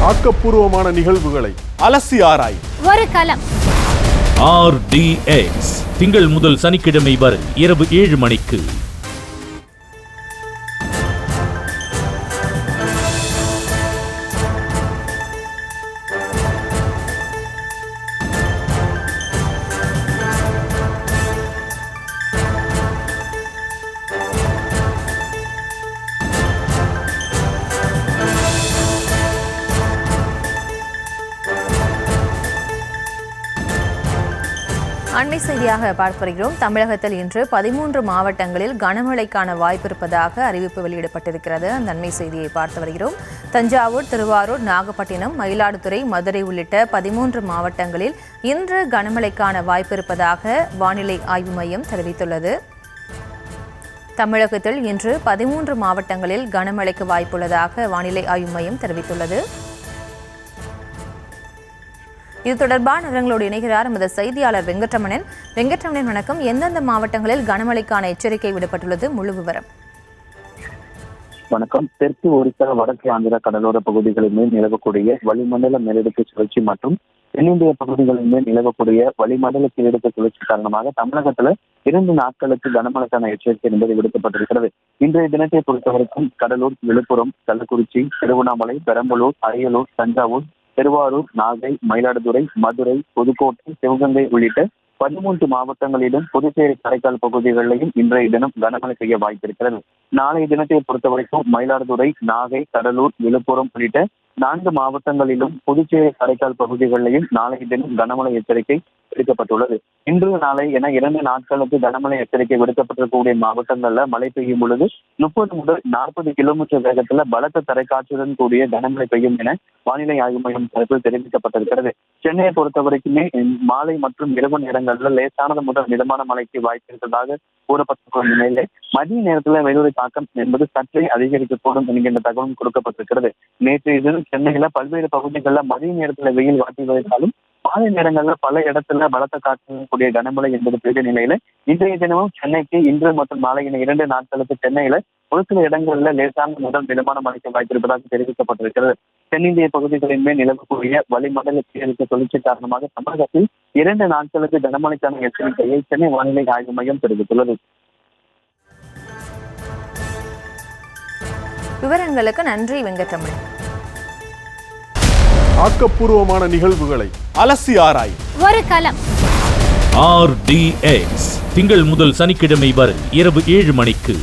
ஆக்கப்பூர்வமான நிகழ்வுகளை அலசி ஆராய் ஒரு களம். RDX திங்கள் முதல் சனிக்கிழமை வரை இரவு 7 மணிக்கு. அண்மை செய்தியாக பார்த்து வருகிறோம். தமிழகத்தில் இன்று 13 மாவட்டங்களில் கனமழைக்கான வாய்ப்பு இருப்பதாக அறிவிப்பு வெளியிடப்பட்டிருக்கிறது. அந்த அண்மை செய்தியை பார்த்து வருகிறோம். தஞ்சாவூர், திருவாரூர், நாகப்பட்டினம், மயிலாடுதுறை, மதுரை உள்ளிட்ட 13 மாவட்டங்களில் இன்று கனமழைக்கான வாய்ப்பு இருப்பதாக வானிலை ஆய்வு மையம் தெரிவித்துள்ளது. தமிழகத்தில் இன்று 13 மாவட்டங்களில் கனமழைக்கு வாய்ப்புள்ளதாக வானிலை ஆய்வு மையம் தெரிவித்துள்ளது. இது தொடர்பான விவரங்களோடு இணைகிறார் எமது செய்தியாளர் வெங்கட்ரமணன். வணக்கம். எந்தெந்த மாவட்டங்களில் கனமழைக்கான எச்சரிக்கை விடப்பட்டுள்ளது? முழு விவரம். வணக்கம். தெற்கு ஒரிசா, வடக்கு ஆந்திரா கடலோர பகுதிகளின் மேல் நிலவக்கூடிய வளிமண்டல மேலடுக்கு சுழற்சி மற்றும் தென்னிந்திய பகுதிகளின் மேல் நிலவக்கூடிய வளிமண்டல கீழடுக்கு சுழற்சி காரணமாக தமிழகத்துல 2 நாட்களுக்கு கனமழைக்கான எச்சரிக்கை என்பது விடுக்கப்பட்டிருக்கிறது. இன்றைய தினத்தை பொறுத்தவரைக்கும் கடலூர், விழுப்புரம், கள்ளக்குறிச்சி, திருவண்ணாமலை, பெரம்பலூர், அரியலூர், தஞ்சாவூர், திருவாரூர், நாகை, மயிலாடுதுறை, மதுரை, புதுக்கோட்டை, சிவகங்கை உள்ளிட்ட 13 மாவட்டங்களிலும் புதுச்சேரி, காரைக்கால் பகுதிகளிலும் இன்றைய தினம் கனமழை செய்ய வாய்ப்பிருக்கிறது. நாளைய தினத்தை பொறுத்தவரைக்கும் மயிலாடுதுறை, நாகை, கடலூர், விழுப்புரம் உள்ளிட்ட 4 மாவட்டங்களிலும் புதுச்சேரி, காரைக்கால் பகுதிகளிலும் நாளைய தினம் கனமழை எச்சரிக்கை விடுக்கப்பட்டுள்ளது. இன்று நாளை என 2 நாட்களுக்கு கனமழை எச்சரிக்கை விடுக்கப்பட்டிருக்கக்கூடிய மாவட்டங்கள்ல மழை பெய்யும் பொழுது 30 முதல் 40 கிலோமீட்டர் வேகத்துல பலத்த தரைக்காற்றுடன் கூடிய கனமழை பெய்யும் என வானிலை ஆய்வு மையம் தரப்பில் தெரிவிக்கப்பட்டிருக்கிறது. சென்னையை பொறுத்தவரைக்குமே மாலை மற்றும் இரவு நேரங்கள்ல லேசானது முதல் மிதமான மழைக்கு வாய்ப்பு இருப்பதாக கூறப்பட்டிருக்கிற நிலையில மதிய நேரத்துல வெயிலுடைய தாக்கம் என்பது சற்றே அதிகரிக்கக்கூடும் என்கின்ற தகவலும் கொடுக்கப்பட்டிருக்கிறது. நேற்று தினம் சென்னையில பல்வேறு பகுதிகளில் மதிய நேரத்துல வெயில் வாட்டி வருவதாலும் மாலை நேரங்கள்ல பல இடத்துல பலத்த காற்றுடன் கூடிய கனமழை என்பது பெரிய நிலையில இன்றைய தினமும் சென்னைக்கு இன்று மற்றும் நாளை என 2 நாட்களுக்கு சென்னையில ஒரு சில இடங்கள்ல லேசான முதல் மிதமான மழைக்கு வாய்ப்பிருப்பதாக தெரிவிக்கப்பட்டிருக்கிறது. தென்னிந்திய பகுதிகளின் மேல் நிலவக்கூடிய வளிமண்டல கீழடுக்கு சுழற்சி காரணமாக தமிழகத்தில் 2 நாட்களுக்கு கனமழைக்கான எச்சரிக்கையை சென்னை வானிலை ஆய்வு மையம் தெரிவித்துள்ளது. விவரங்களுக்கு நன்றி வெங்கட்ரமணன். ஆக்கப்பூர்வமான நிகழ்வுகளை அலசி ஆராய் ஒரு களம். RDX திங்கள் முதல் சனிக்கிழமை வரை இரவு 7 மணிக்கு.